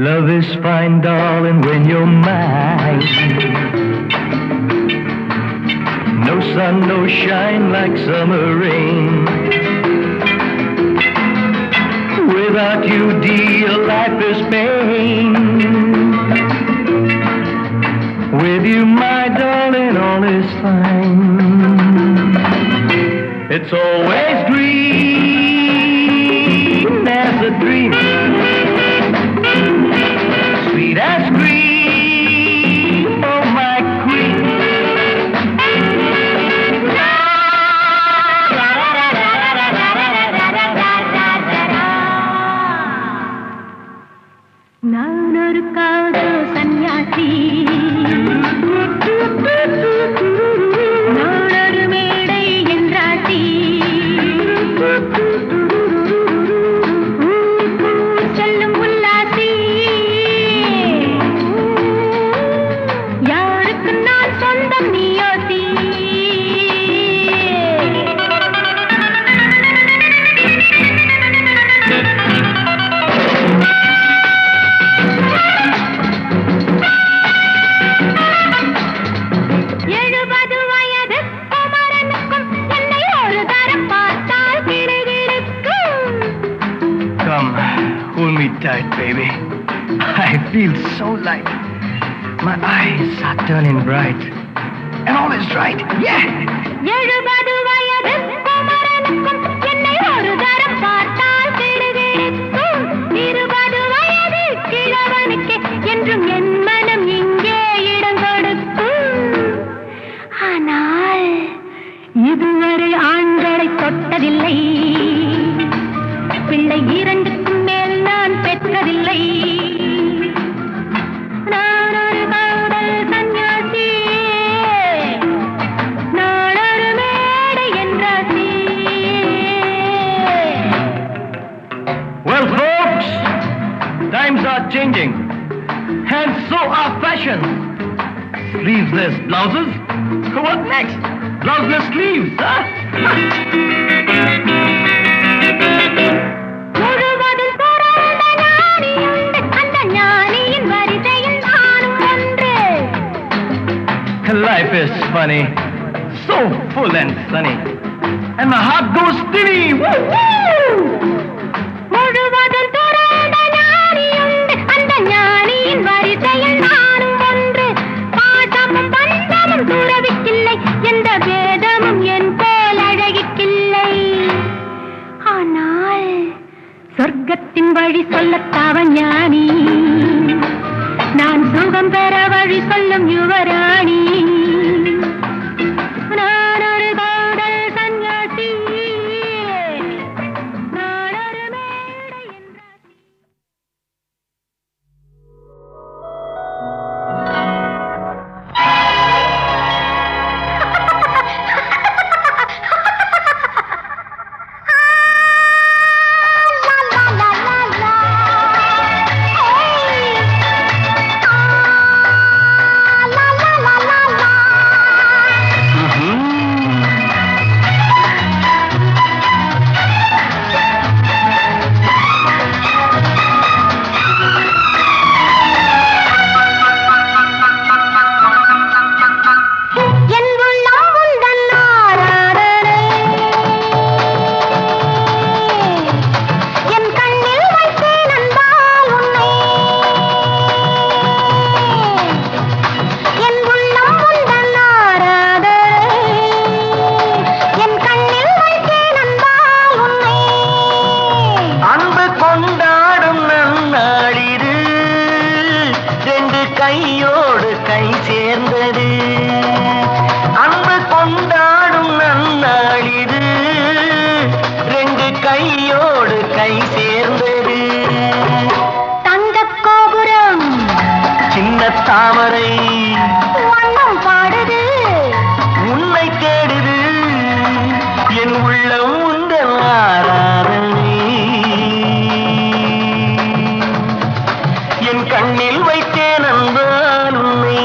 Love is fine, darling, when you're mine. No sun, no shine like summer rain. Without you, dear, life is pain. With you, my darling, all is fine. It's always green as a dream, sweet as cream, oh my queen. நானொரு காதல் சன்னியாசி, நானொரு மேடை என்றாட்டி, செல்லும் உல்லாசி, யாருக்கு நான் சொந்தம் நீயோசி. Hold me tight, baby. I feel so light. My eyes are turning bright. And all is right. Yeah! 70 வயது குமரனுக்கும் என்னை ஒரு தரம் பார்த்தால் கிடுகிடுக்கும். 20 வயது கிழவனுக்கு என்றும் என் மனம் இங்கே இடம் கொடுக்கும். ஆனால் இதுவரை ஆண்களை தொட்டதில்லை, பிள்ளை 2க்கும் மேல் நான் பெற்றதில்லை. நான் ஒரு காதல் சன்னியாசி, நான் ஒரு மேடை என்றாசி. Well, folks, times are changing. And so are fashions. Sleeveless blouses? What next? Blouseless sleeves, huh? Life is funny, so full and sunny, and my heart goes steady. Woo-woo! முழுவதும் துறந்த ஞானியுண்டு, அந்த ஞானியின் வரிசையில் நானும் ஒன்று. பாசமும் பந்தமும் துறவிக்கில்லை, எந்த வேதமும் என் போல் அழகிக்கில்லை. ஆனால் சொர்க்கத்தின் வழி சொல்லத்தாவ ஞானி, நான் சுகம் பெற வழி சொல்லும் யுவராணி. நான் ஒரு காதல் சன்னியாசி, நான் ஒரு மேடை என்றாசி. கையோடு கை சேர்ந்தது, அன்பு கொண்டாடும் நன்னாளிது. 2 கையோடு கை சேர்ந்தது. தங்கக் கோபுரம் சின்ன தாமரை வண்ணம் பாடுது, உன்னை தேடுது. என் உள்ளம் உந்தன் ஆராதனை, என் கண்ணில் வைத்தேன் அன்பால் உன்னை.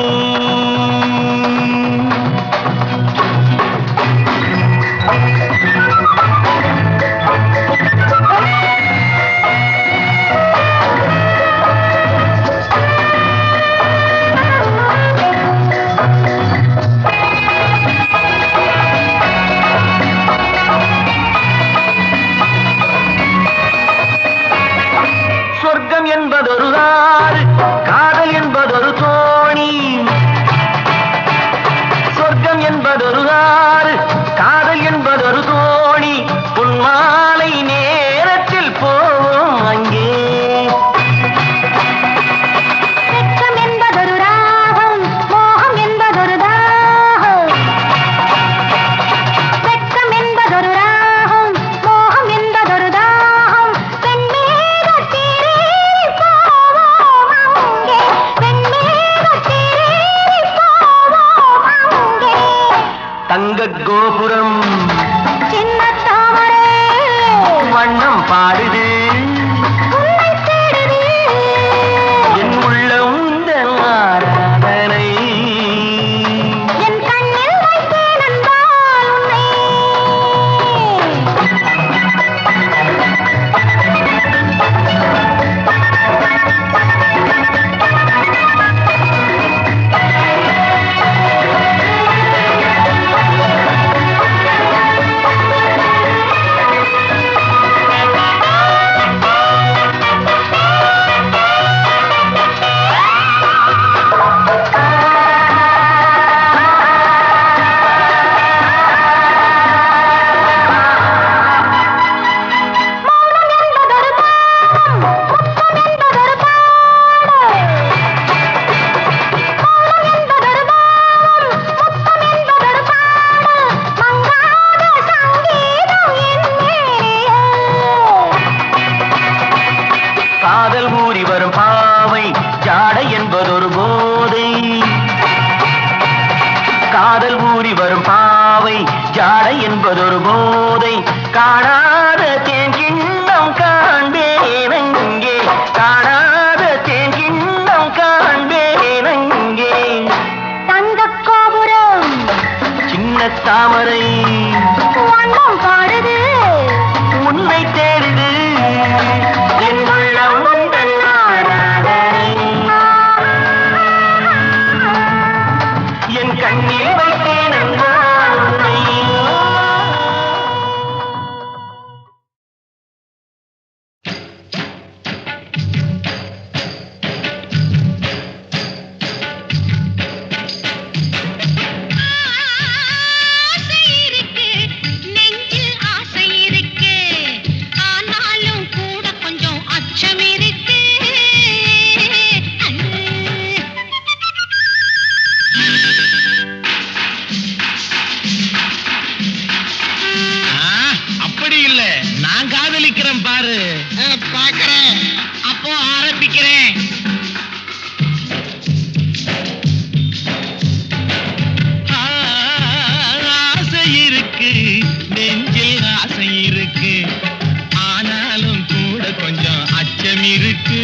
பாடுது என் உள்ளம் உந்தன் ஆராதனை என் கண்ணில் வைத்தேன் அன்பால் உன்னை காதல் ஊறி வரும் பாவை ஜாடை என்பதொரு போதை காதல் ஊறி வரும் பாவை ஜாடை என்பதொரு போதை காணாத தேன் கிண்ணம் காண்பேனங்கே காணாத தேன் கிண்ணம் காண்பேனங்கே தங்கக் கோபுரம் சின்ன தாமரை வண்ணம் பாடுது உன்னை தேடுது என் உள்ளம் உந்தன் ஆராதனை என் கண்ணில் வைத்தேன் அன்பால் உன்னை ஆசை இருக்கு நெஞ்சில் ஆசை இருக்கு ஆனாலும் கூட கொஞ்சம் அச்சம் இருக்கு அப்படி இல்ல நான் காதலிக்கிறேன் பாரு பாக்குறேன் அப்போ ஆரம்பிக்கிறேன் ஆசை இருக்கு நெஞ்சில் ஆசை இருக்கு ஆனாலும் கூட கொஞ்சம் அச்சம் இருக்கு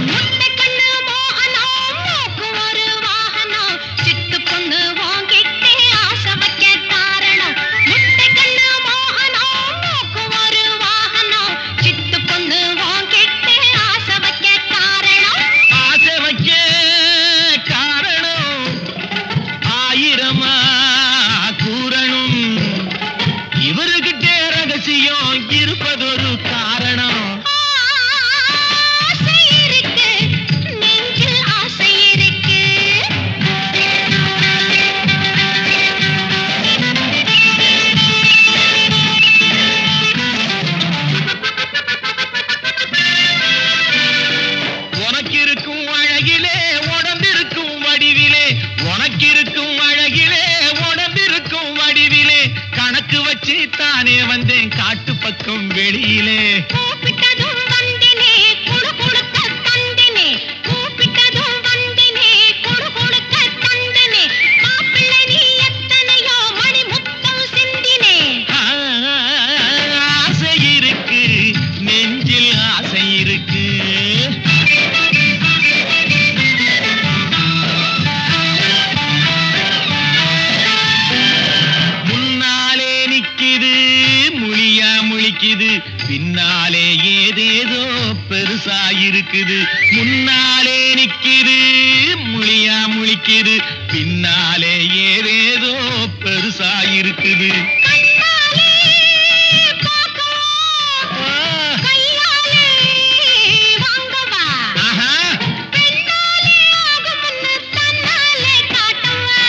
முட்டை கண்ணு மோகனம் மூக்கு ஒரு வாகனம் சிட்டு பொண்ணு வாங்கிட்டே ஆசை வைக்க காரணம் முட்டை கண்ணு மோகனம் மூக்கு ஒரு வாகனம் சிட்டு பொண்ணு வாங்கிட்டே ஆசை வைக்க காரணம் ஆசை வைக்க காரணம் ஆயிரமா கூறணும் இவருகிட்ட ரகசியம் இருப்பதொரு காரணம் ஆசை இருக்கு நெஞ்சில் ஆசை இருக்கு உனக்கிருக்கும் அழகிலே உடம்பிருக்கும் வடிவிலே உனக்கிருக்கும் அழகிலே உடம்பிருக்கும் வடிவிலே கணக்கு வச்சு தானே வந்தேன் காட்டு பக்கம் வெளியிலே கூப்பிட்டதும் வந்தினே குடு குடுக்க தந்தினே கூப்பிட்டதும் வந்தினே குடு குடுக்க தந்தினே மாப்பிள்ளை நீ எத்தனையோ மணி முத்தம் சிந்தினே ஆசை இருக்கு நெஞ்சில் ஆசை இருக்கு முன்னாலே நிக்கிது முழியா முழிக்குது பின்னாலே ஏதேதோ பெருசா இருக்குது முன்னாலே நிக்கிது முழியா முழிக்குது பின்னாலே ஏதேதோ பெருசா இருக்குது கண்ணாலே பார்க்கவா கையாலே வாங்கவா ஆஹா பெண்ணாலே ஆகும்னு தன்னாலே காட்டவா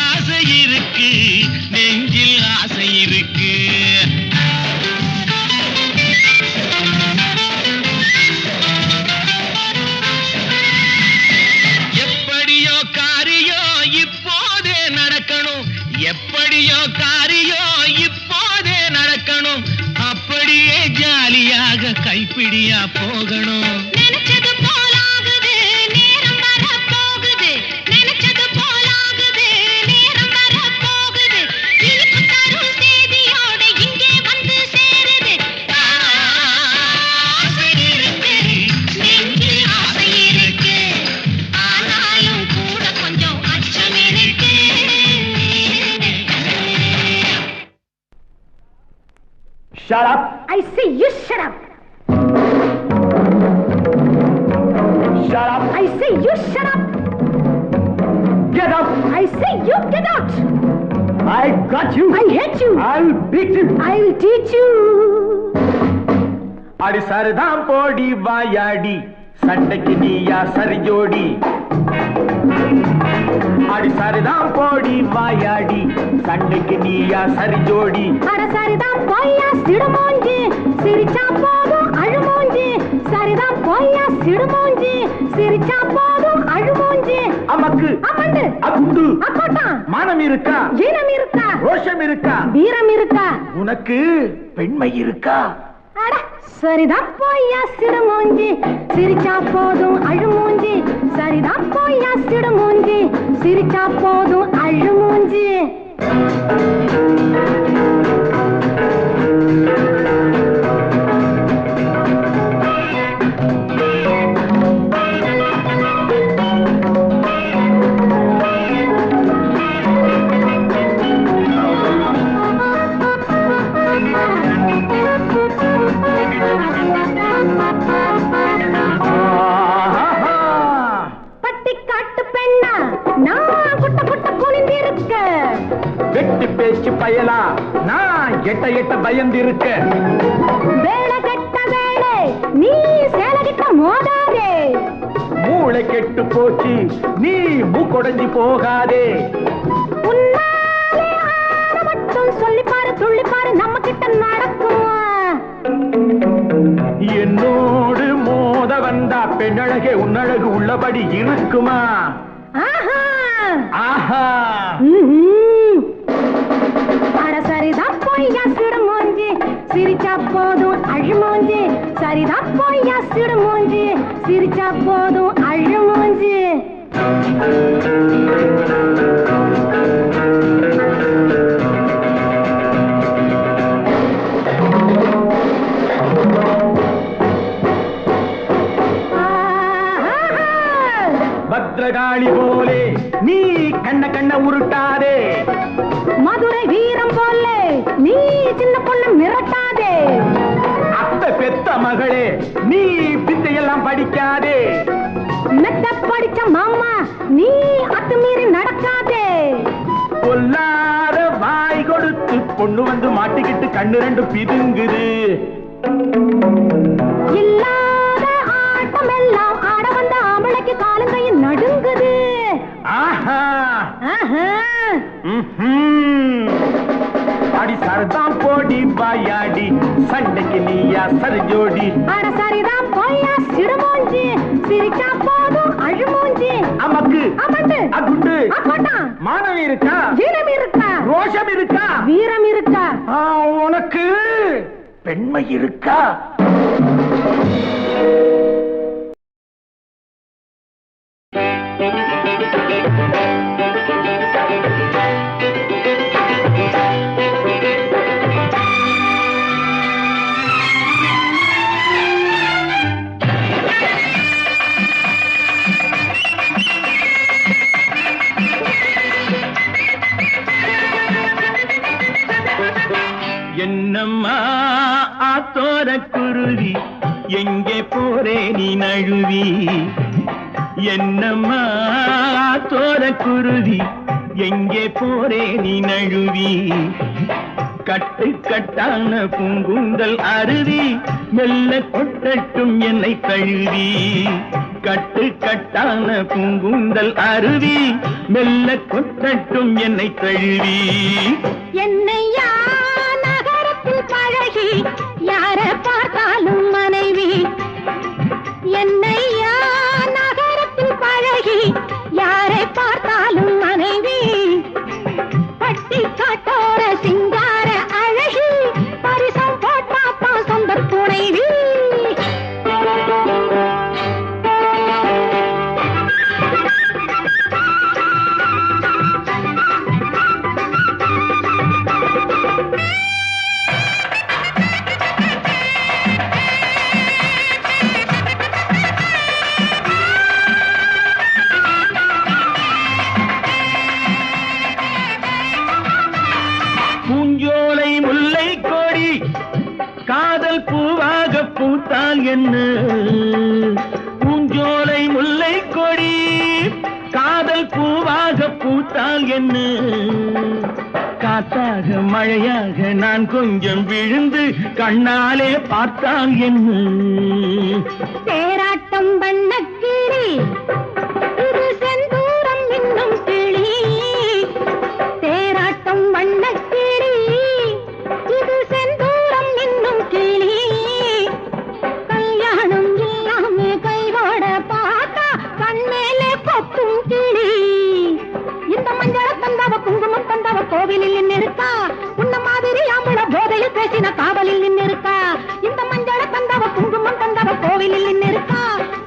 ஆசை இருக்கு நெஞ்சில் ஆசை இருக்கு எப்படியோ காரியோ இப்போதே நடக்கணும் எப்படியோ காரியோ இப்போதே நடக்கணும் அப்படியே ஜாலியாக கைப்பிடியா போகணும் நினைச்சது போலாகுது Shut up. I say you shut up. Shut up. I say you shut up. Get up. I say you get out. I got you. I hate you. I'll beat you. I'll teach you. அடி சரிதான் போடி வாயாடி சண்டைக்கு நீயா சரி ஜோடி அடி சரிதான் போடி வாயாடி சண்டைக்கு நீயா சரி ஜோடி அட சரிதான் போய்யா சிடுமோஞ்சி சிரிச்சா போதும் அழுமோஞ்சி சரிதான் போய்யா சிடுமோஞ்சி சிரிச்சா போதும் அழுமோஞ்சி அமக்கு அமண்டு அகுண்டு அக்கோட்டா மானம் இருக்கா ஈனம் இருக்கா ரோஷம் இருக்கா வீரம் இருக்கா உனக்கு பெண்மை இருக்கா அட சரிதான் போய்யா சிடுமோஞ்சி சிரிச்சா போதும் அழுமோஞ்சி சரிதான் போய்யா சிடுமோஞ்சி சிரிச்சா போதும் அழுமோஞ்சி வெட்டி பேச்சு பயலா நான் எட்ட எட்ட பயந்திருக்க வேலை கெட்ட வேலை நீ சேலை கிட்ட மோதாதே மூளை கெட்டு போச்சு நீ மூக்கொடைஞ்சி போகாதே உன்னாலே ஆட மட்டும் சொல்லிப்பாரு துள்ளிப்பாரு நம்ம கிட்ட நடக்கும் என்னோடு மோத வந்தா பெண்ணழகே உன்னழகு உள்ளபடி இருக்குமா ஆஹா ஆஹா அட சரிதான் போய்யா சிடுமோஞ்சி சிரிச்சா போதும் அழுமோஞ்சி சரிதான் போய்யா சிடுமோஞ்சி சிரிச்சா போதும் அழுமோஞ்சி பத்ரகாளி போலே நீ கண்ண கண்ண உருட்டாதே மதுரை வீரம் போலே நீ சின்ன பொண்ணு மிரட்டாதே அத்தை பெத்த மகளே நீ பித்தையெல்லாம் படிக்காதே மெத்த படிச்ச மாமா நீ அத்துமீறி நடக்காதே கொல்லாத வாய் கொடுத்து பொண்ணு வந்து மாட்டிக்கிட்டு கண்ணு ரெண்டு பிதுங்குது இல்லாத ஆட்டம் எல்லாம் ஆட வந்த ஆம்பளைக்கு காலங்கையில் நடுங்குது ஆஹா ஆஹா அடி சரதான் போடி வாயாடி சண்டைக்கு நீயா சரி ஜோடி அட சரிதான் போய்யா சிடுமோஞ்சி சிரிச்சா போதும் அழுமோஞ்சி அமக்கு அமண்டு அகுண்டு அக்கோட்டா மானம் இருக்கா ஈனம் இருக்கா ரோஷம் இருக்கா வீரம் இருக்கா உனக்கு பெண்மை இருக்கா என்னம்மா ஆத்தோர குருவி எங்கே போரே நீ நழுவி என்னம்மா ஆத்தோர குருவி எங்கே போரே நீ நழுவி கட்டு கட்டான பூங்குந்தல் அருவி மெல்ல கொட்டட்டும் என்னை தழுவி கட்டு கட்டான பூங்குந்தல் அருவி மெல்ல கொட்டட்டும் என்னை தழுவி என்னையா நகரத்தில் பழகி யார பார்த்தாலும் மனைவி என்னையா நகரத்தில் பழகி யாரை பார்த்தாலும் மனைவி பட்டி காட்டோர சிங்கார அழகி பரிசம் போட்டாப்பா சொந்த துணைவி பூவாக பூத்தால் என்ன, காத்தாக மழையாக நான் கொஞ்சம் விழுந்து கண்ணாலே பார்த்தால் என்ன. தேராட்டம் வண்ணக்கிளி இது செந்தூரம் இன்னும் கிளி, தேராட்டம் வண்ணக்கிளி இது செந்தூரம் இன்னும் கிளி. கல்யாணம் இல்லாம கைவோட பார்த்தா கண்மேலே கொத்தும் கிளி. இந்த மஞ்சள தந்தவ குங்குமம் தந்தவ கோவிலில் நின்று இருக்கா, உன்ன மாதிரி ஆம்பள போதையில் பேசின காவலில் நின்று இருக்கா. இந்த மஞ்சள தந்தவ குங்குமம் தந்தவ கோவிலில் நின்று இருக்கா,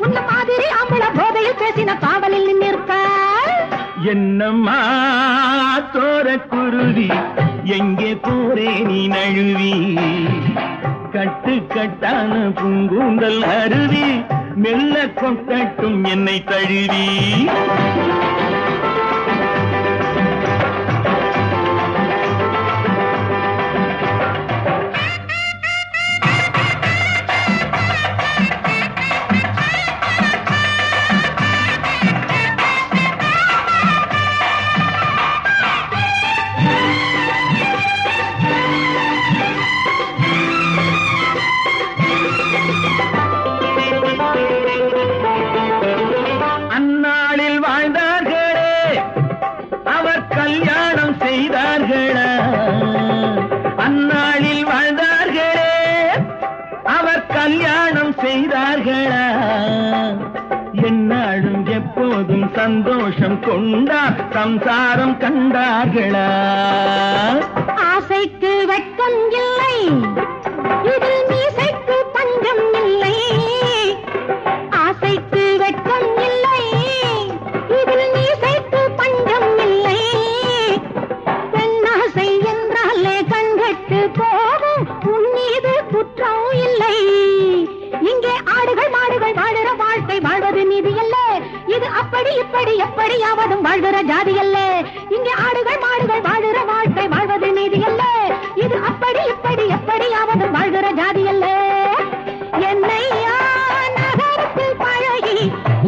உன்ன மாதிரி ஆம்பள போதையில் பேசின காவலில் நின்று இருக்கா. என்னம்மா தோர குருவி எங்கே போரே நீ நழுவி, கட்டு கட்டான பூங்கூந்தல் அருவி மெல்ல கொட்டட்டும் என்னை தழுவி. அந்நாளில் வாழ்ந்தார்களே அவர் கல்யாணம் செய்தார்களா, அந்நாளில் வாழ்ந்தார்களே அவர் கல்யாணம் செய்தார்களா. என்னாலும் எப்போதும் சந்தோஷம் கொண்டார் சம்சாரம் கண்டார்களா. ஆசைக்கு வெட்கம் இல்லை இதில் மீசைக்கு பஞ்சம் இல்லை, ஆசைக்கு வெட்கம் இல்லை இதில் மீசைக்கு பஞ்சம் இல்லை. பெண்ணாசை என்றாலே கண்கட்டு போகும், உன் மீது குற்றம் இல்லை. இங்கே ஆடுகள் மாடுகள் வாழுற வாழ்க்கை வாழ்வது நீதி அல்ல, இது அப்படி இப்படி எப்படியாவதும் வாழ்கிற ஜாதி அல்ல. இங்கே ஆடுகள் மாடுகள் வாழுற வாழ்க்கை வாழ்வது நீதி அல்ல, இது அப்படி இப்படி எப்படியாவதும் வாழ்கிற ஜாதி அல்ல. என்னையா நகரத்தில் பழகி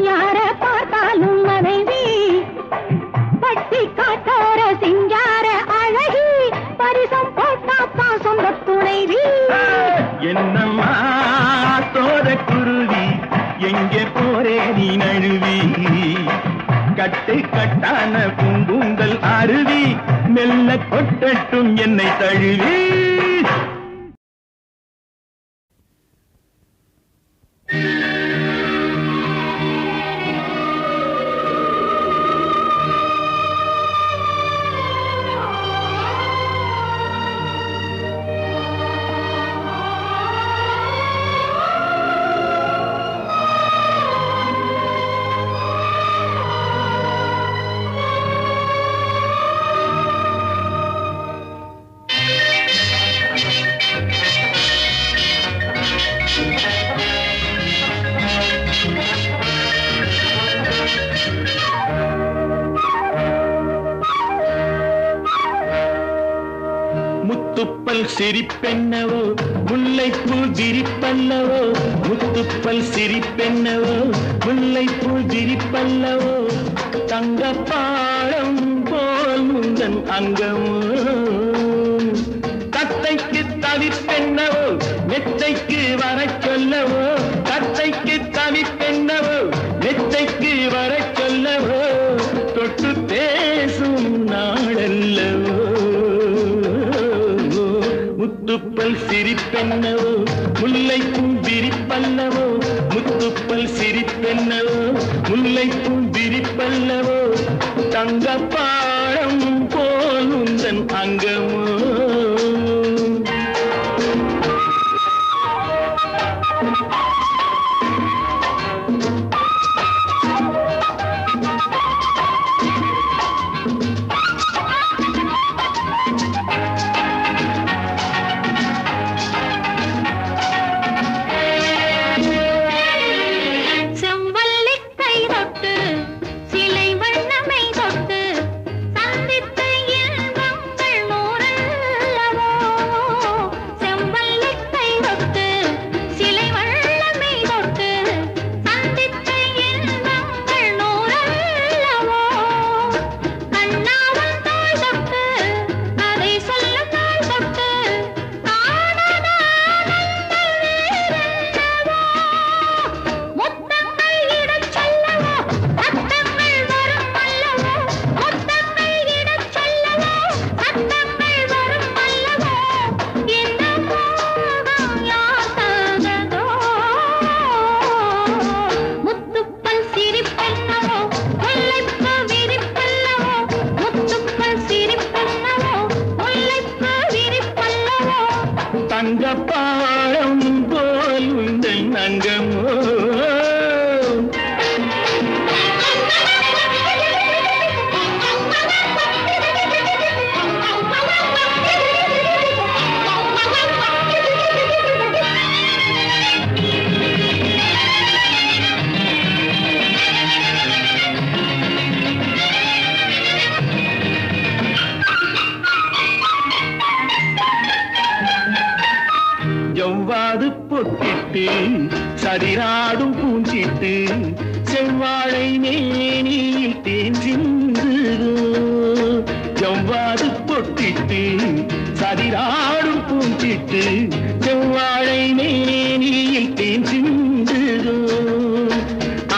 யார பார்த்தாலும் மனைவி, பட்டி காட்டார சிங்கார அழகி பரிசம் போட்டா சொந்த துணைவி. என்னம்மா தோர குருவி எங்கே போரே நீ நழுவி, கட்டு கட்டான பூங்கூந்தல் அருவி மெல்ல கொட்டட்டும் என்னை தழுவி. முத்துப்பல் சிரிப்பென்னவோ முல்லைப்பூ விரிப்பல்லவோ, முத்துப்பல் சிரிப்பென்னவோ முல்லைப்பூ விரிப்பல்லவோ, தங்கப்பாடம் போல் முந்தன் அங்கமோ. தத்தைக்கு தவிப்பென்னவோ மெத்தைக்கு வர சொல்லவோ, தத்தைக்கு தவிப்பென்னவோ மெத்தைக்கு வர சொல்லவோ, தொட்டு பேசும் நாளல்லவோ. முத்துப்பல் சிரிப்பென்னவோ முல்லைப்பூ விரிப்பல்லவோ, முத்துப்பல் சிரிப்பென்னவோ முல்லைப்பூ விரிப்பல்லவோ, தங்கப்பாடம் போல் உந்தன் அங்கமோ. சிலை வண்ணமை தொட்டு சந்தித்த இன்பங்கள் நூறல் சதிராடும் பூஞ்சிட்டு செவ்வாழை மேனியில் தேன் சிந்துதோ ஜவ்வாது பொட்டிட்டு சதிராடும் பூஞ்சிட்டு செவ்வாழை மேனியில் தேன் சிந்துதோ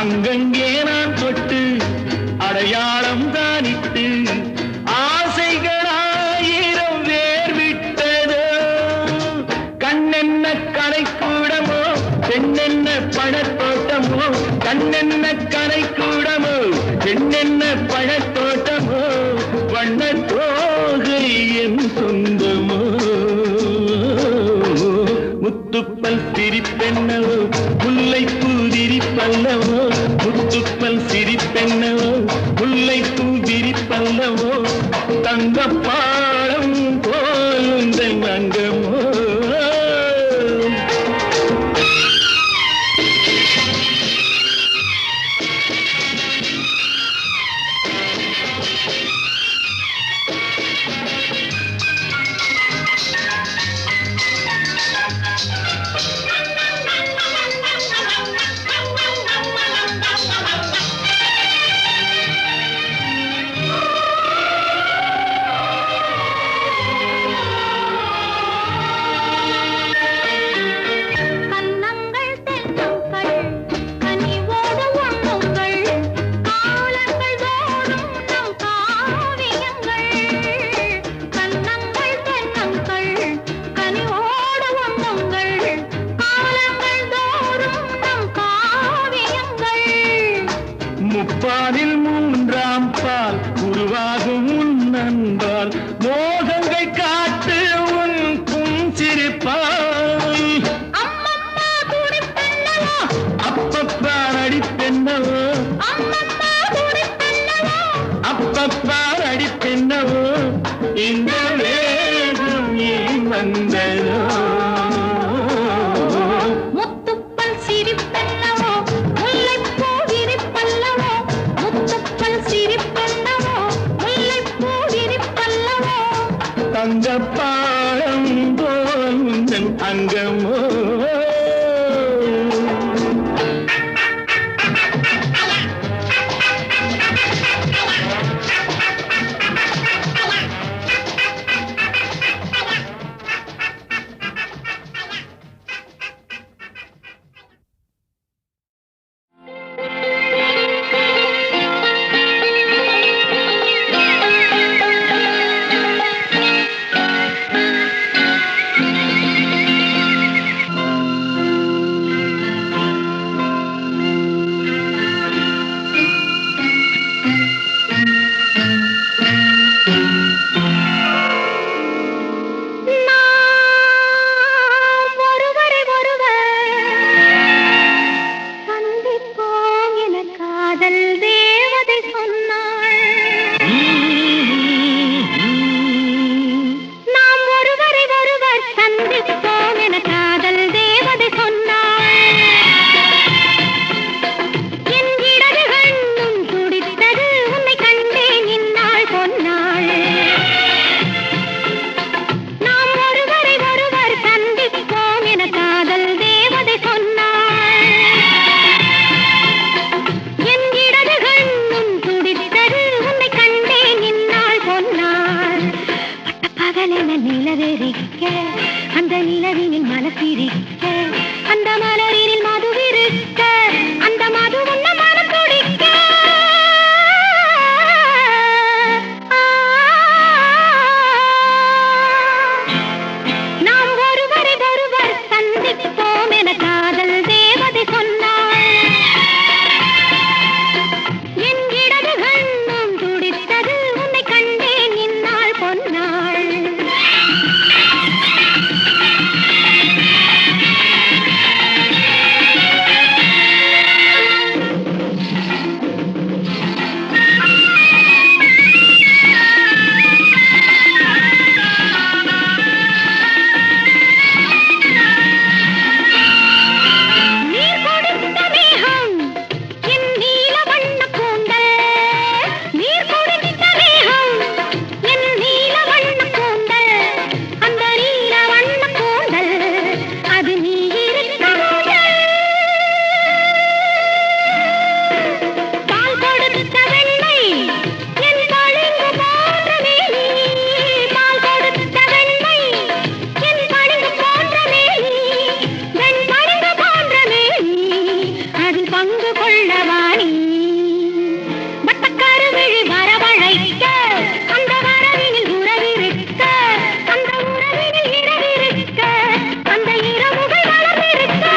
அங்கங்கே நான் தொட்டு அடையாளம் தானிட்டு ஆசைகளாயிரம் வேர் விட்டதோ கண்ணென்ன கலைக்கூடமோ பெண்ணென்ன பழத்தோட்டமோ கண்ணென்ன கலைக்கூடமோ பெண்ணென்ன பழத்தோட்டமோ வண்ண தோகை என் சொந்தமோ முத்துப்பல் சிரிப்பென்னவோ முல்லைப்பூ விரிப்பல்லவோ முத்துப்பல் சிரிப்பென்னவோ முல்லைப்பூ விரிப்பல்லவோ தங்கப்பாடம் போலுந்தன் அங்கமோ முப்பாலில் மூன்றாம் பால் உருவாகும் உன் நண்பால் மோகங்கள் காட்டு உன் புஞ்சிருப்பாய் அப்பப்பா நடிப்பென்னவோ அப்பப்பா நடிப்பென்னவோ இந்த வேகம் ஏன் வந்ததோ தங்கப்பாடம் போல் அங்கமோ அந்த நிலவினில் மலப்பிரிக்க அந்த மலரினில் மதுவிருக்க அந்த மது உன்ன மனம் துடிக்க நாம் ஒருவரை ஒருவர் சந்திப்போம் என காதல் தேவதை சொன்னாள். என் இடது கண்ணும் துடித்தது உன்னை கண்டேன் இந்நாள் பொன்னாள். கொள்ளவாணி வட்டக்கார விழி வரவழைக்க அந்த வரவினில் உறவிருக்க அந்த உறவினில் இரவிருக்க அந்த இரவுகள் வளர்ந்திருக்க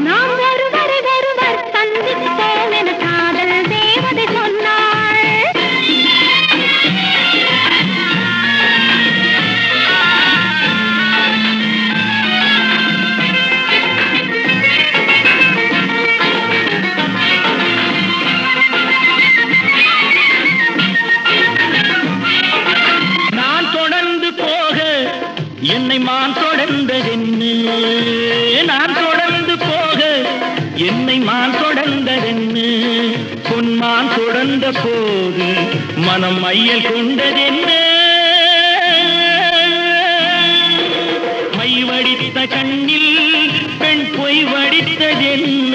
நாம் ஒருவரை ஒருவர் சந்திப்போம் என காதல் தேவதை சொன்னாள். நான் தொடர்ந்து போக என்னை மான் தொடர்ந்ததென்னு, நான் தொடர்ந்து போக என்னை மான் தொடர்ந்ததென்னு, பொன்மான் தொடர்ந்த போது மனம் மையல் கொண்டதென்ன, மை வடித்த கண்ணில் பெண் பொய் வடித்ததென்ன,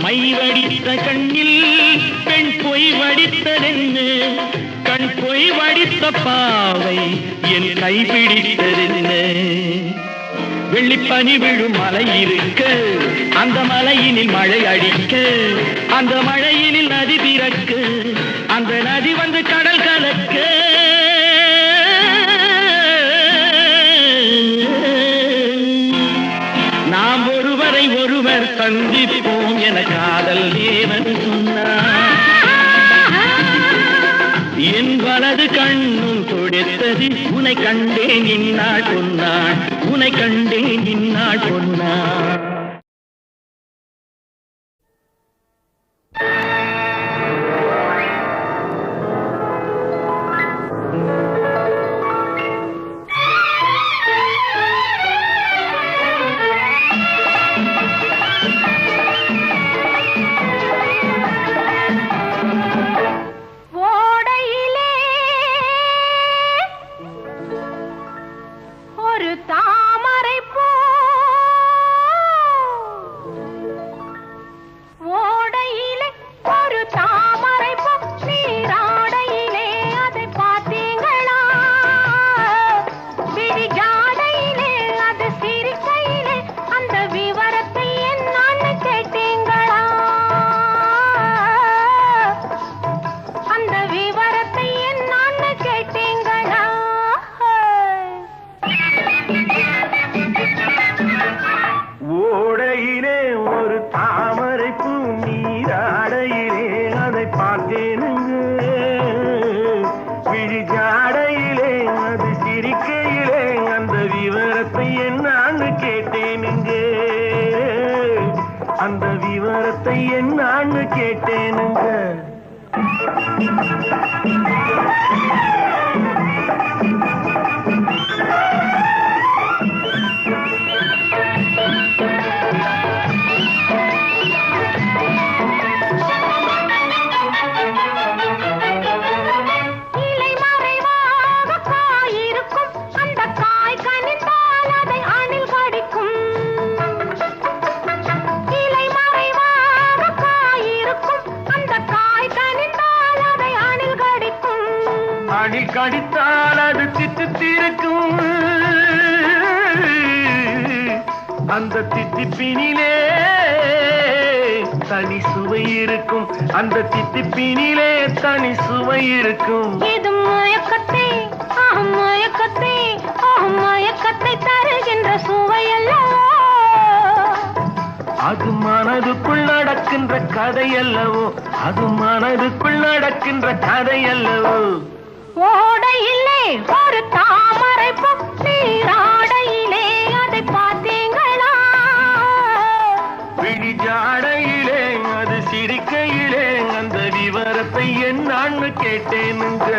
மை வடித்த கண்ணில் பெண் பொய் வடித்ததென்ன, கண் பொய் வடித்த பாவை என் கை பிடித்ததென்ன, வெள்ளிப்பனி விழும் மலை இருக்க அந்த மலையினில் மழை அடிக்க அந்த மழையினில் நதி பிறக்க அந்த நதி வந்து கடல் கலக்க, நாம் ஒருவரை ஒருவர் சந்திப்போம் என காதல் தேவன் சொன்னார். என் வலது கண்ணும் துடைத்தது உனை கண்டேன் இந்நாள் பொன்னாள், உனை கண்டேன் இந்நாள் பொன்னாள். ஓடையிலே ஒரு தாமரை பூ, ஓடையிலே ஒரு தாமரை பூ, நீராடையிலே அதை பார்த்தீங்களா, விழிஜாடையிலே அது சிரிக்கையிலே அந்த விவரத்தை என்னன்னு கேட்டீங்களா, அந்த விவரத்தை என்னன்னு கேட்டீங்களா. ஓடையிலே ஒரு தாமரை பூ, நீராடையிலே அதை பார்த்தேனுங்க, விழிஜாடையிலே அது சிரிக்கையிலே அந்த விவரத்தை என்னான்னு கேட்டேனுங்க, அந்த விவரத்தை என்னான்னு கேட்டேனுங்க. இலை மறைவாக காய் இருக்கும் அந்த காய் கனிந்தால் அதை அணில் கடிக்கும், இலை மறைவாக காய் இருக்கும் அந்த காய் கனிந்தால் அதை அணில் கடிக்கும், அணில் கடித்தால் அது தித்தித்திருக்கும், அந்த தித்திப்பினிலே தனி சுவை இருக்கும், அந்த தித்திப்பினிலே தனி சுவை இருக்கும். இது மயக்கத்தை மயக்கத்தை மயக்கத்தை தருகின்ற சுவையல்லவோ, அது மனதுக்குள் நடக்கின்ற கதை அல்லவோ, அது மனதுக்குள் நடக்கின்ற கதை அல்லவோ. ஓடையிலே ஒரு தாமரை பூ, நீராடையிலே அதை பார்த்தீங்களா, விழிஜாடையிலே அது சிரிக்கையிலே அந்த விவரத்தை என்னான்னு கேட்டேனுங்க.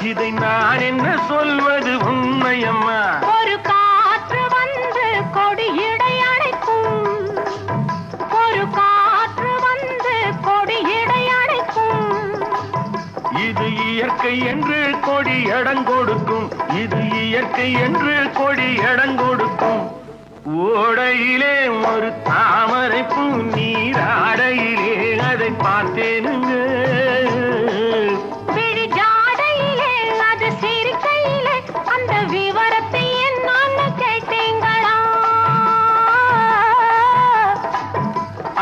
இதை நான் என்ன சொல்வது உண்மையம்மா. ஒரு காற்று வந்து கொடியிடை அடைக்கும், ஒரு காற்று வந்து கொடியிடை அடைக்கும். இது இயற்கை என்று கொடி இடங்கொடுக்கும், இது இயற்கை என்று கொடி இடங்கொடுக்கும். ஓடையிலே ஒரு தாமரை பூ நீராடையிலே அதை பார்த்தேனுங்க. விழிஜாடையிலே அது சிரிக்கையிலே அந்த விவரத்தை என்னன்னு கேட்டீங்களா?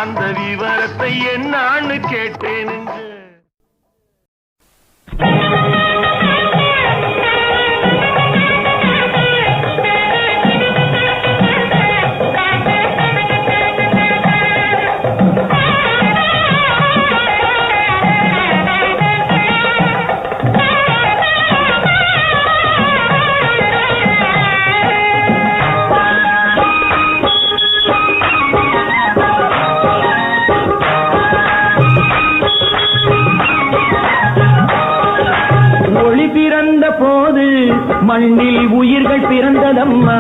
அந்த விவரத்தை என்னான்னு கேட்டேனுங்க. மண்ணில் உயிர்கள் பிறந்ததம்மா,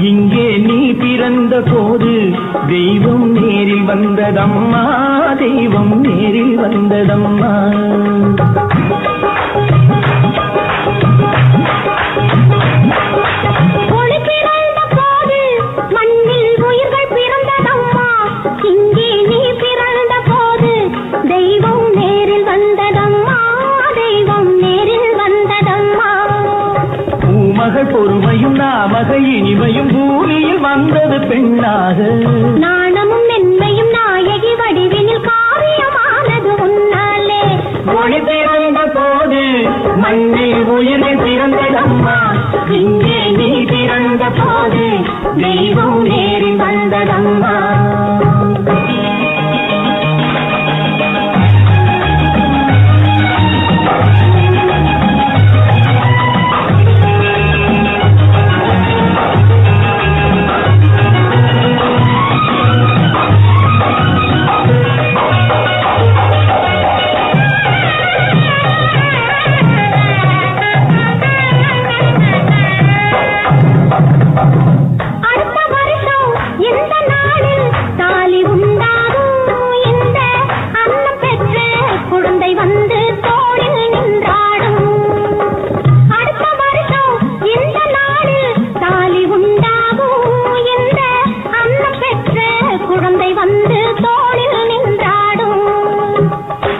இங்கே நீ பிறந்த போது தெய்வம் நேரில் வந்ததம்மா, தெய்வம் நேரில் வந்ததம்மா. ஒளி பிறந்த போது மண்ணில் உயிர்கள் பிறந்ததம்மா, இங்கே நீ பிறந்த போது தெய்வம் நேரில் வந்ததம்மா, தெய்வம் நேரில் வந்ததம்மா. பூமகள் பொறுமையும் நாமகள் இனிமையும் பூமியில் வந்தது பெண்ணாக, நாணமும் மென்மையும் நாயகி வடிவினில் காவியமானது உன்னாலே. ஒளி பிறந்த போது மண்ணில் உயிர்கள் பிறந்ததம்மா, இங்கே நீ பிறந்த போது தெய்வம் நேரில் வந்ததம்மா.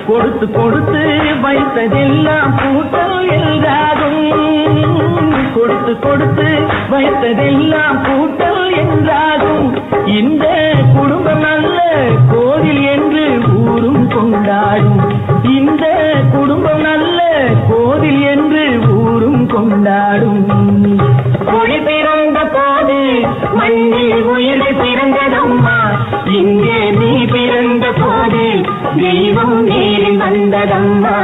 கொடுத்து கொடுத்து வைத்ததெல்லாம் கூட்டல் என்றாகும், கொடுத்து கொடுத்து வைத்ததெல்லாம் கூட்டல் என்றாகும். இந்த குடும்பம் நல்ல கோவில் என்று ஊரும் கொண்டாடும், இந்த குடும்பம் நல்ல கோவில் என்று ஊரும் கொண்டாடும். ஒளி பிறந்த போது மண்ணில் உயிர்கள் பிறந்ததம்மா, இங்கே நீ பிறந்த போது தெய்வம் நேரில் வந்ததம்மா.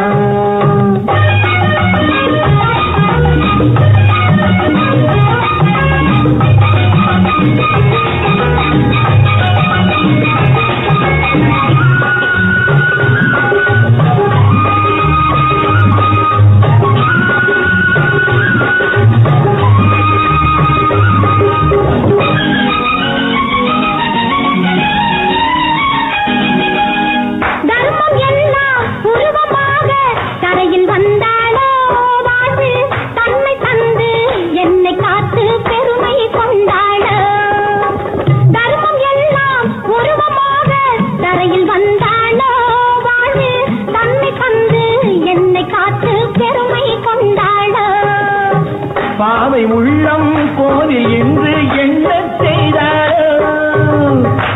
பாவை உள்ளம் கோவில் என்று எண்ண செய்தாரோ,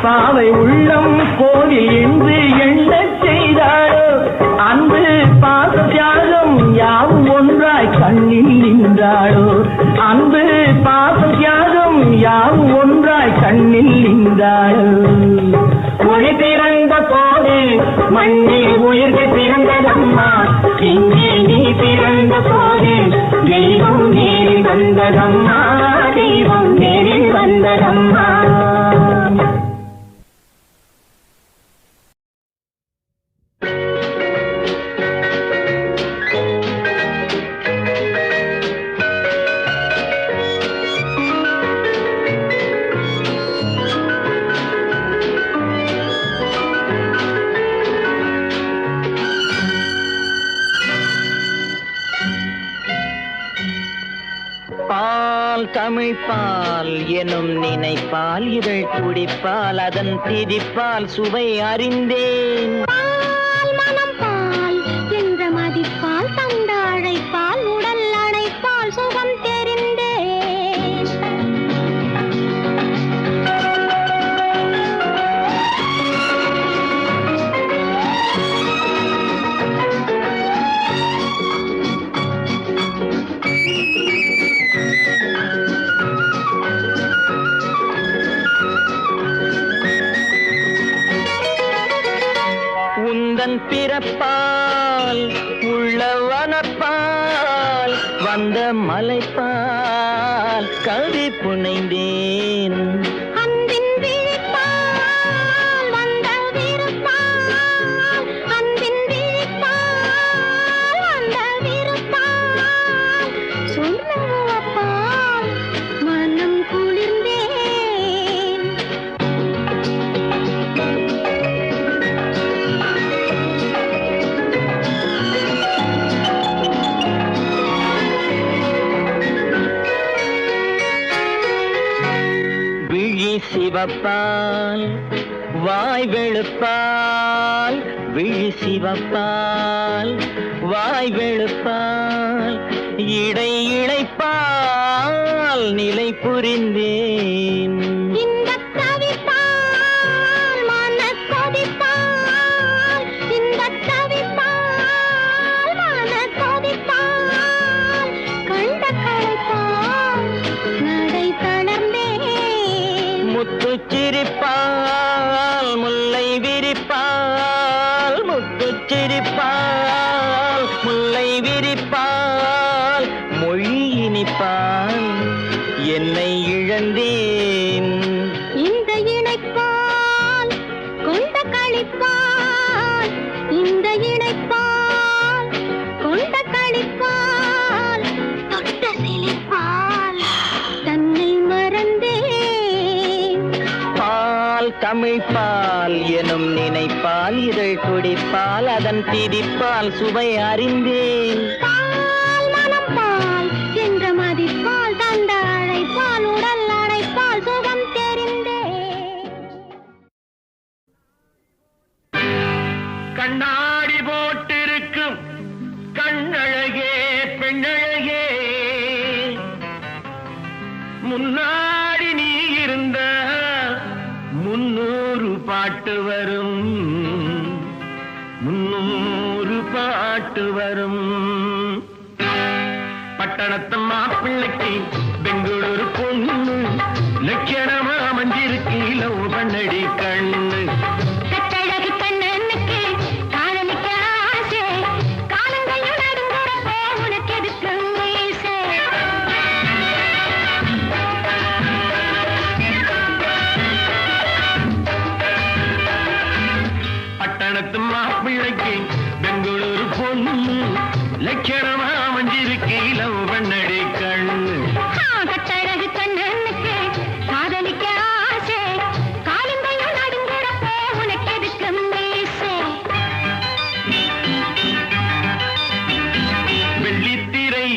பாவை உள்ளம் கோவில் என்று எண்ண செய்தாரோ, அன்பு பாச தியாகம் யாவும் ஒன்றாய் கண்ணில் நின்றாளோ, அன்பு பாச தியாகம் யாவும் ஒன்றாய் கண்ணில் நின்றாளோ. ஒளி பிறந்த போது மண்ணில் உயிர்கள் பிறந்ததம்மா, இங்கே நீ பிறந்த போது தெய்வம் நேரில் வந்ததம்மா, தெய்வம் நேரில் வந்ததம்மா. பால் தமிழ் பால் எனும் நினைப்பால் இதழ் குடிப்பால் அதன் திதிப்பால் சுவை அறிந்தேன். பால் மனம் பால் என்ற மதிப்பால் தந்தாழைப்பால் உடல் அணைப்பால் சுகம் தெரிந்தேன். உந்தன் பிறப்பால் உள்ளவனப்பால் வந்த மலைப்பால் கவி புனைந்தேன். அன்பின் விழிப்பால் வந்த விருப்பால் அன்பின் விழிப்பால் வந்த விருப்பால் சொல்லப்பால் மனம் குளிர்ந்தேன். விழி சிவப்பால் வாய் வெளுப்பால் விழி சிவப்பால் வாய் வெளுப்பால் இடை இழைப்பால் நிலை புரிந்தேன். இன்பத் தவிப்பால் மனக் கொதிப்பால் இன்பத் தவிப்பால் மனக் கொதிப்பால் கண்ட களைப்பால் நடை தளர்ந்தேன். முத்துச் சிரிப்பால் முல்லை விரிப்பால் முத்துச் சிரிப்பால் முல்லை விரிப்பால் மொழி இனிப்பால் என்னை இழந்தேன். இந்த இணைப்பால் கொண்ட களிப்பால் இந்த இணைப்பால் கொண்ட களிப்பால் தொட்ட சிலிப்பால் தன்னை மறந்தேன். பால் தமிழ் பால் எனும் நினைப்பால் இதழ் குடிப்பால் அதன் திதிப்பால் சுவை அறிந்தேன். பால் மனம் பால் என்ற மதிப்பால் தந்த அழைப்பால் உடல் அணைப்பால் சுகம் தெரிந்தேன். கண்ணாடி போட்டிருக்கும் கண்ணழகே பெண்ணழகே, முன்னாடி நீ இருந்த 300 பாட்டு வரும் 300 பாட்டு வரும். பட்டணத்து மாப்பிள்ளைக்கு பெங்களூரு பொண்ணு லட்சணமா மஞ்சிருக்கு லவ் பண்ணடி கண்ணு. கட்டழகு கண்ணனுக்கு காதலிக்க ஆசை காலங்கையும் நடுங்குறப்போ உனக்கு எதுக்கு மீசை? பட்டணத்து மாப்பிள்ளைக்கு பெங்களூரு பொண்ணு லட்சணமா மஞ்சிருக்கு லவ் பண்ணடி கண்ணு. கட்டழகு கண்ணனுக்கு காதலிக்க ஆசை காலங்கையும் நடுங்குறப்போ உனக்கு எதுக்கு மீசை? வெள்ளித்திரை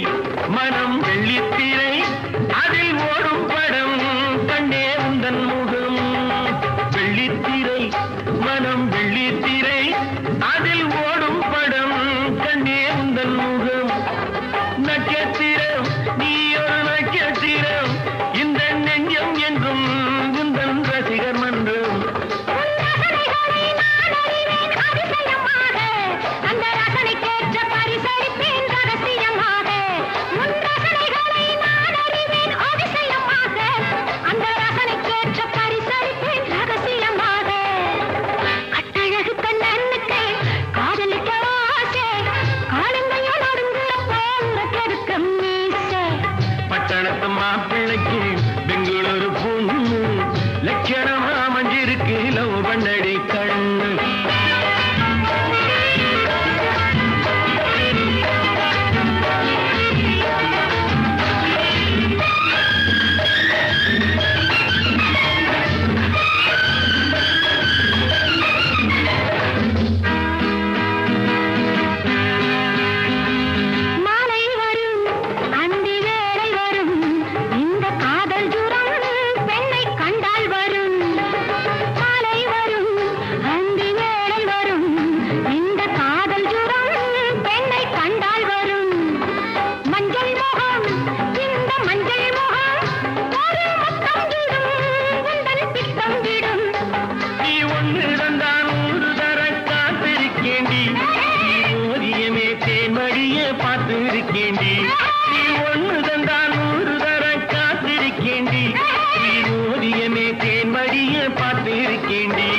மனம் வெள்ளித்திரை அதில் ஓடும் படம் கண்டே உந்தன் முகம். வெள்ளித்திரை மனம் வெள்ளித்திரை அதில் ஓடும் படம் கண்டே உந்தன் முகம். நட்சத்திரம் நீ ஒரு நட்சத்திரம் இந்த நெஞ்சம் என்றும் உந்தன் ரசிகர் மன்றம். உன் ரசனைகளை நான் அறிவேன் அதிசயமாக அந்த ரசனைக்கேற்ற பரிசளிப்பேன் ரகசியமாக. உன் ரசனைகளை நான் அறிவேன் அதிசயமாக அந்த ரசனைக்கேற்ற பரிசளிப்பேன் ரகசியமாக. கட்டழகு கண்ணனுக்கு காதலிக்க ஆசை காலங்கையும் நடுங்குறப்போ உனக்கு எதுக்கு மீசை? பட்டணத்து மாப்பிள்ளைக்கு பெங்களூரு பொண்ணு லட்சணமா மஞ்சிருக்கு லவ் பண்ணடி கண்ணு. மாலை வரும் அந்தி வேளை வரும் தேன்மடியே பார்த்திருக்கேண்டி நீ ஒண்ணு தந்தான் 100 தரம் காத்திருக்கேண்டி நீ ஓவியமே தேன்மடியே பார்த்திருக்கேண்டி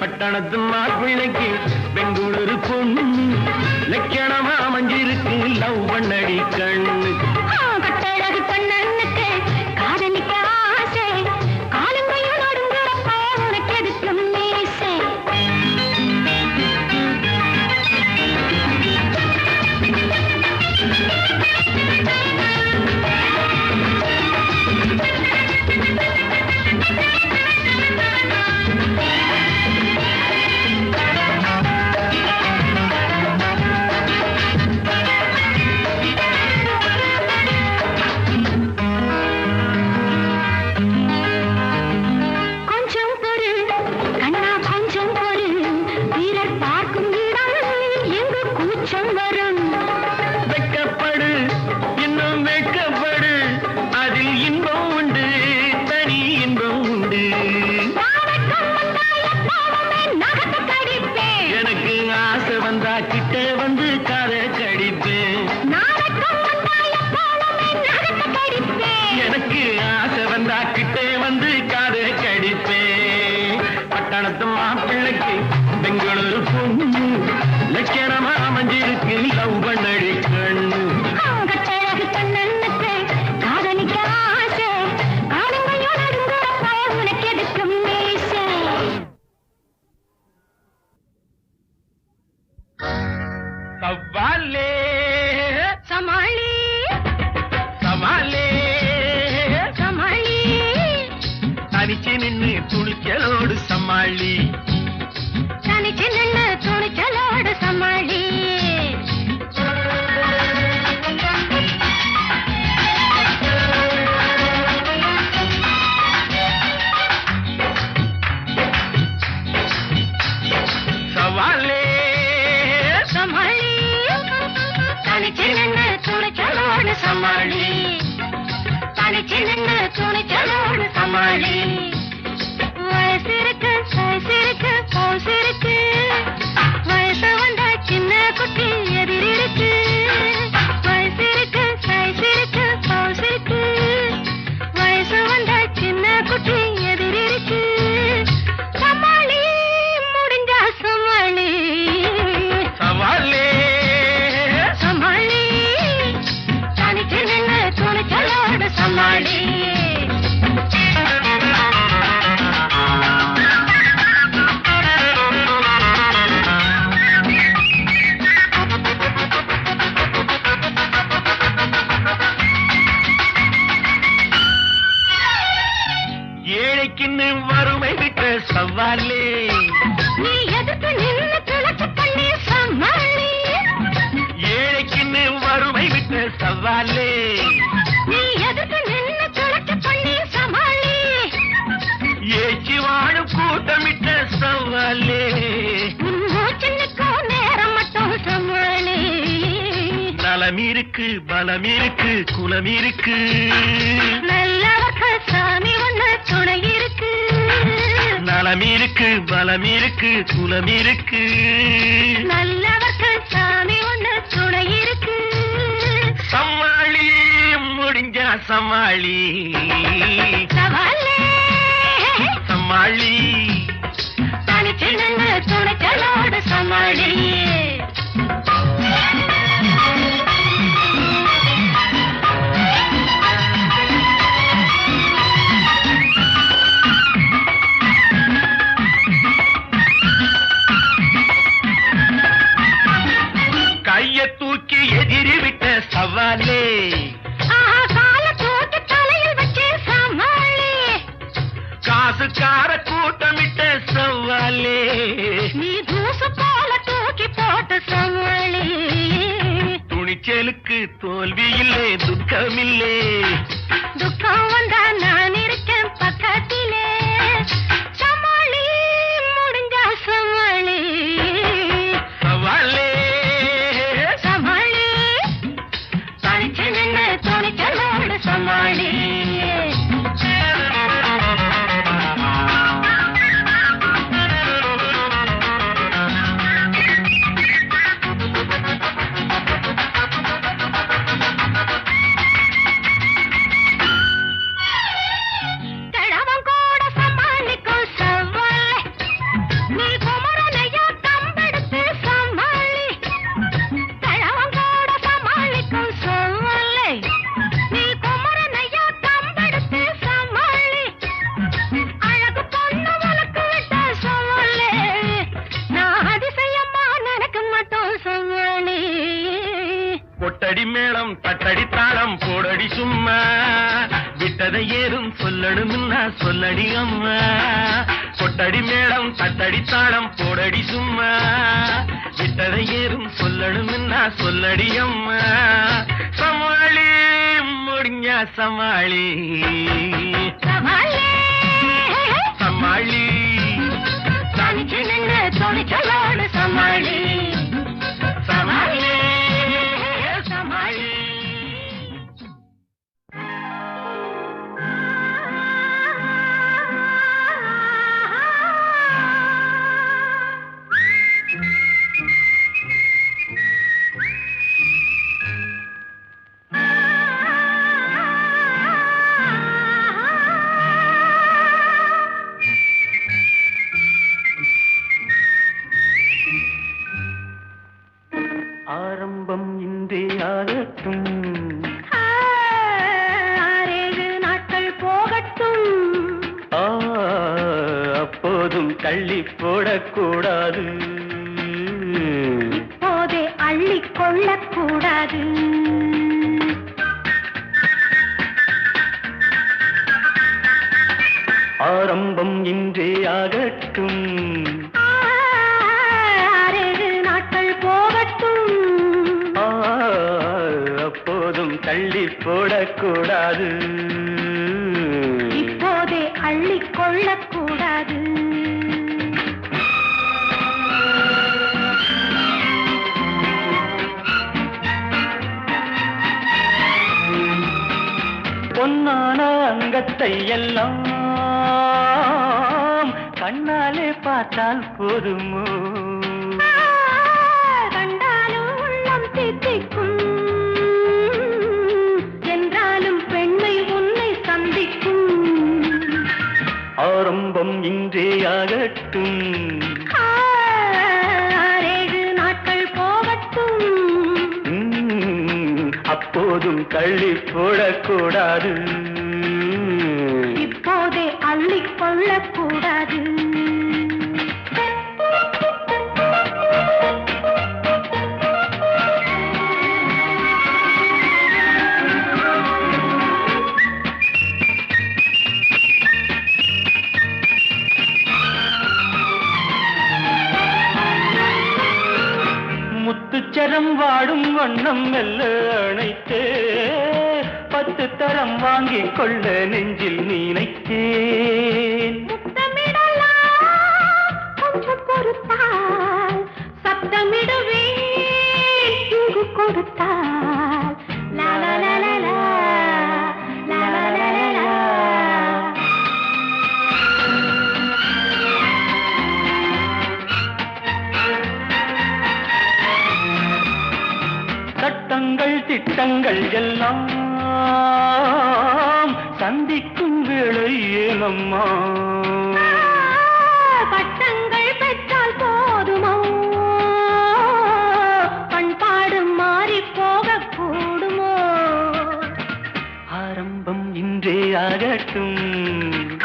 பட்டணத்து மாப்பிள்ளைக்கு பெங்களூரு பொண்ணு லட்சணமா மஞ்சிருக்கு லவ் பண்ணடி கண்ணு கட்டழகு பண்ணனுக்கு காதலிக்க ஆசை காலங்கையும் நடுங்குறப்ப உனக்கு எதுக்கு மீசை கிட்ட வந்து காதை கடிப்பேன் எனக்கு ஆசை வந்தா கிட்டே வந்து காதை கடிப்பேன் பட்டணத்து மாப்பிள்ளைக்கு பெங்களூரு பொண்ணு லட்சணமா மஞ்சிருக்கு லவ் பண்ணடி கண்ணு சவாலே சமாளி சவாலே சமாளி தனிச்சு நின்று துணிச்சலோடு சமாளி தனிச்சு நின்று துணிச்சலோடு சமாளி சவாலே சமாளி தனிச்சு நின்று துணிச்சலோடு சமாளி தனிச்சு நின்று துணிச்சலோடு சமாளி வயசு இருக்கு சைஸ் இருக்கு போஸ் இருக்கு வயசு வந்த சின்ன குட்டி எதிர் இருக்கு வயசு இருக்கு சைஸ் இருக்கு போஸ் இருக்கு வயசு வந்த சின்ன குட்டி எதிர் இருக்கு சமாளி முடிஞ்சா சமாளி சவாலே சமாளி தனிச்சு நின்று துணிச்சலோடு சமாளி ஏழைக்குன்னு வறுமை விட்ட சவாலே நீ எதுக்கு நின்று கிளச்சு பண்ணி சமாளி ஏழைக்குன்னு வறுமை விட்ட சவாலே நீ எதுக்கு நின்று கிளச்சு பண்ணி சமாளி ஏச்சி வாழும் கூட்டமிட்ட சவாலே உன் மூச்சுன்னுக்கோ நேரம் மட்டும் சமாளி நலம் இருக்கு பலம் இருக்கு குலம் இருக்கு நல்லவர்கள் சாமி ஒண்ணு துணை இருக்கு நலம் இருக்கு பலம் இருக்கு குலம் இருக்கு நல்லவர்கள் சாமி ஒண்ணு துணை இருக்கு சமாளி முடிஞ்சா சமாளி சவாலே சமாளி தனிச்சு நின்று துணிச்சலோடு சமாளி கைய தூக்கி எதிரி விட்ட சவாலே கால தூக்கி தலையில் வச்சு சமாளி காசுக்கார கூட்டமிட்ட சவாலே நீ தூசு போல தூக்கி போட்டு சமாளி துணிச்சலுக்கு தோல்வி இல்லே துக்கமில்லே துக்கம் வந்தா நான் இருக்கேன் பக்கத்திலே சமாளி முடிஞ்சா சமாளி சவாலே சமாளி தனிச்சு நின்று துணிச்சலோடு சமாளி கொட்டடி மேளம் தட்டடி தாளம் போடடி சும்மா விட்டதை ஏதும் சொல்லணும்னா சொல்லடி அம்மா கொட்டடி மேளம் தட்டடி தாளம் போடடி சும்மா விட்டதை ஏதும் சொல்லணும்னா சொல்லடி அம்மா சமாளி முடிஞ்சா சமாளி சமாளி தனிச்சு நின்று தொழிற்சலோடு சமாளி சமாளி ஆரம்பம் இன்றே ஆகட்டும் 6 நாட்கள் போகட்டும் அப்போதும் தள்ளி போடக்கூடாது இப்போதே அள்ளிக் கொள்ளக்கூடாது ஆரம்பம் இன்றே ஆகட்டும் 6 நாட்கள் போகட்டும் அப்போதும் தள்ளி போடக்கூடாது இப்போதே அள்ளிக் கொள்ளக்கூடாது பொன்னான அங்கத்தை எல்லாம் கண்ணாலே பார்த்தால் போதுமோ கண்டாலும் உள்ளம் தித்திக்கும் என்றாலும் பெண்மை உன்னை சந்திக்கும் ஆரம்பம் இன்றே ஆகட்டும் 6 நாட்கள் போகட்டும் அப்போதும் தள்ளி போடக்கூடாது இப்போதே அள்ளிக் கொள்ளக்கூடாது முத்துச்சரம் வாடும் வண்ணம் மெல்ல அணைத்தே 10 தரம் வாங்கிக் கொள்ள நெஞ்சில் நினைத்தேன் கொஞ்சம் பொறுத்தால் சப்தமிடவே இங்கு கொடுத்தால் லா லா லா லா லா லா லா லா லா லா சட்டங்கள் திட்டங்கள் எல்லாம் சந்திக்கும் வேளை ஏனம்மா பட்டங்கள் பெற்றால் போதுமோ பண்பாடு மாறி போகக்கூடுமோ ஆரம்பம் இன்றே ஆகட்டும்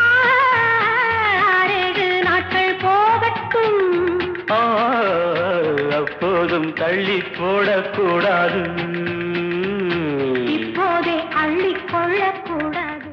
6 நாட்கள் போகட்டும் அப்போதும் தள்ளி போடக்கூடாது இப்போதே அள்ளிக் கொள்ளக்கூடாது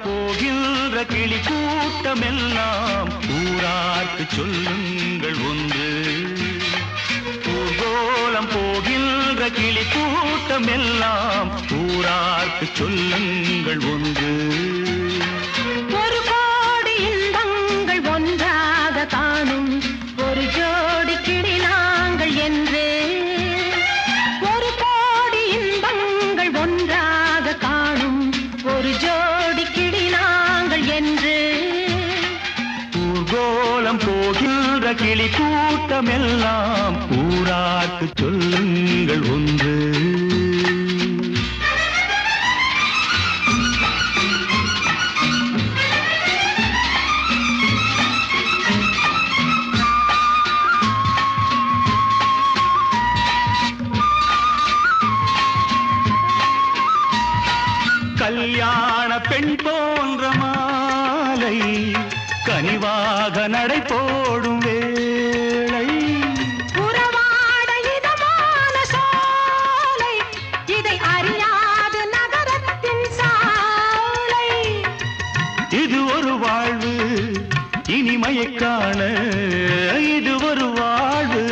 போகின்ற கிளி கூட்டமெல்லாம் ஊரார்க்கு சொல்லுங்கள் ஒன்று ஊர்கோலம் போகின்ற கிளி கூட்டமெல்லாம் ஊரார்க்கு சொல்லுங்கள் ஒன்று ஒரு கோடி இன்பங்கள் ஒன்றாக காணும் ஒரு ஜோடி கிளி நாங்கள் என்று ஒரு கோடி இன்பங்கள் ஒன்றாக காணும் ஒரு ஜோடி கிளி நாங்கள் என்று ஊர்கோலம் போகின்ற கிளி கூட்டமெல்லாம் ஊரார்க்கு சொல்லுங்கள் ஒன்று கல்யாண பெண் போன்ற மாலை கனிவாக நடை போடும் வேளை உறவாட இதமான சோலை இதை அறியாது நகரத்தின் சாலை இது ஒரு வாழ்வு இனிமையைக் காண இது ஒரு வாழ்வு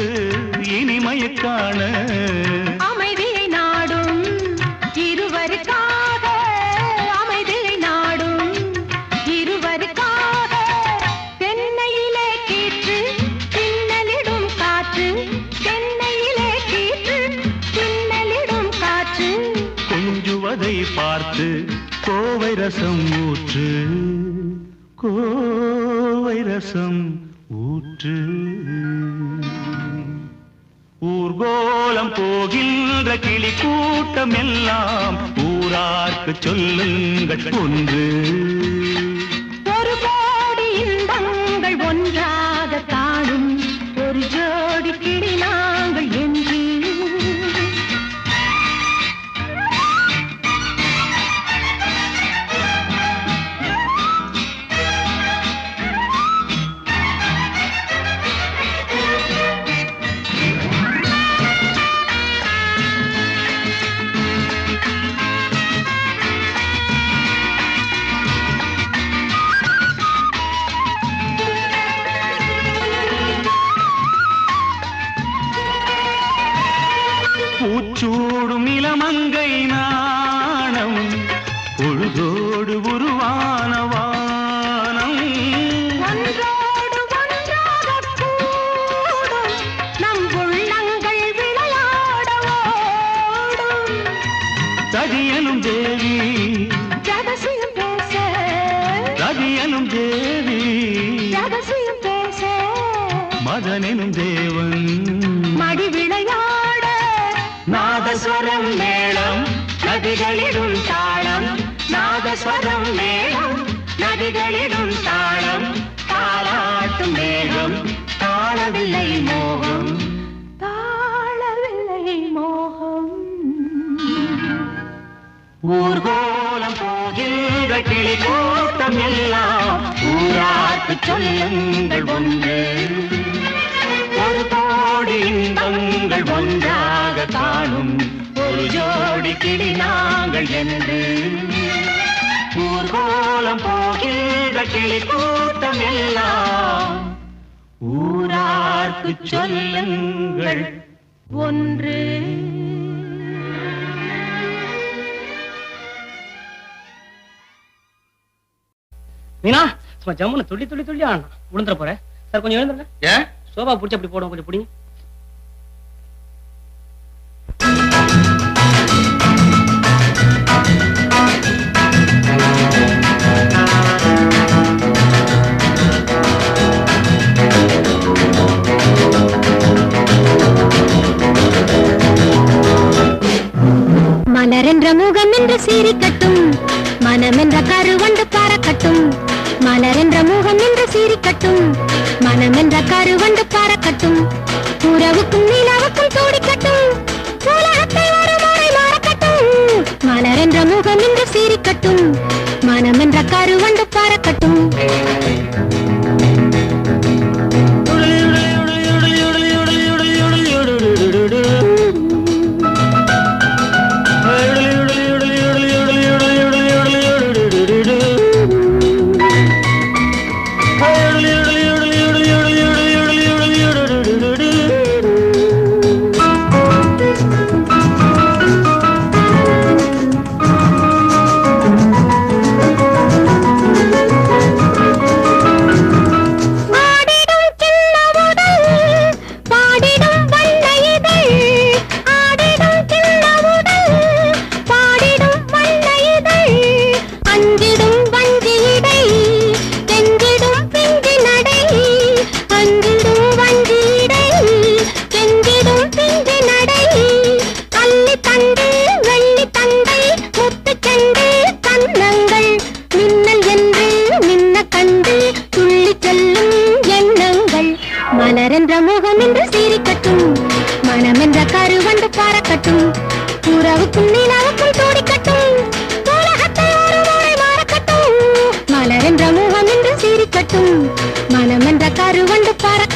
இனிமையைக் காண அமைதியை நாடும் இருவருக்காக அமைதியை நாடும் இருவருக்காக தென்னையிலே கீற்று பின்னலிடும் காற்று தென்னையிலே கீற்று பின்னலிடும் காற்று கொஞ்சுவதை பார்த்து கோவை ரசம் ஊற்று கோவை ரசம் ஊற்று ஊர்கோலம் போகின்ற கிளி கூட்டம் எல்லாம் ஊரார்க்கு சொல்லுங்கள் ஒன்று ஒரு கோடி இன்பங்கள் ஒன்றாக காணும் ஒரு ஜோடி கிளி நாங்கள் என்று பூச்சூடும் இளமங்கை நாணம் பொழுதோடு உருவான வானம் ஒன்றோடு ஒன்றாக கூடும் நம் உள்ளங்கள் விளையாட ஓடும் ரதியனும் தேவி ரகசியம் பேச ரதியனும் தேவி ரகசியம் பேச மதனெனும் தேவன் மடி விளையாட நாதஸ்வரம் மேளம் நதிகளிடும் தாளம் நாதஸ்வரம் மேளம் நதிகளிடும் தாளம் தாளாட்டும் மேகம் தாளவில்லை மோகம் தாழவில்லை மோகம் ஊர்கோலம் போகின்ற கிளி கூட்டம் எல்லாம் ஊரார்க்கு சொல்லுங்கள் ஒன்று ஒரு கோடி இன்பங்கள் ஒன்றாக காணும் ஒரு ஜோடி கிளி நாங்கள் என்று ஊர்கோலம் போகின்ற கிளி கூட்டம் எல்லாம் ஊரார்க்கு சொல்லுங்கள் ஒன்று மீனா சும்மா ஜம்முன்னு துள்ளி துள்ளி துள்ளி ஆடணும் விழுந்துற போறேன் சார் கொஞ்சம் எழுந்துருங்க ஏன் சோபா பிடிச்சி அப்படி போடும் கொஞ்சம் பிடிங்க மலரென்ற முகம் என்று சீரிக்கட்டும் மனமென்ற கருவண்டு பறக்கட்டும் மலரென்ற முகம் என்று சீரிக்கட்டும் மனமென்ற கருவண்டு பறக்கட்டும் உறவுக்கும் நிலவுக்கும் தோடிக்கட்டும் உலகத்தை ஒரு முறை மறக்கட்டும் மலரென்ற முகம் என்று சீரிக்கட்டும் மனமென்ற கருவண்டு பறக்கட்டும்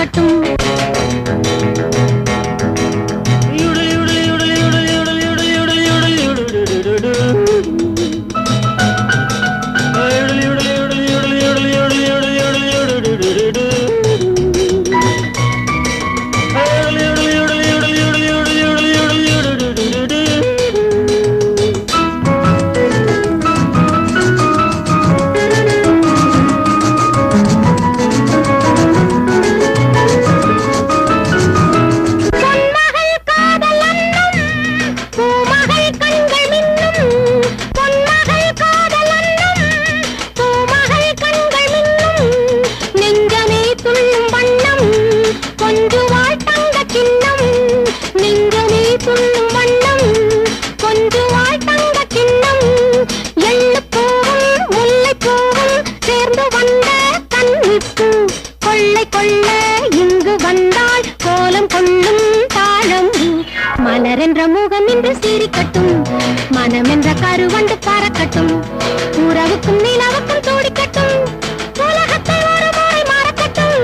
பறக்கட்டும். மலரென்ற முகம் இன்று சிரிக்கட்டும், மனமென்ற கருவண்டு பறக்கட்டும், உறவுக்கும் நிலவுக்கும் துடிக்கட்டும், உலகத்தை ஒரு முறை மறக்கட்டும்.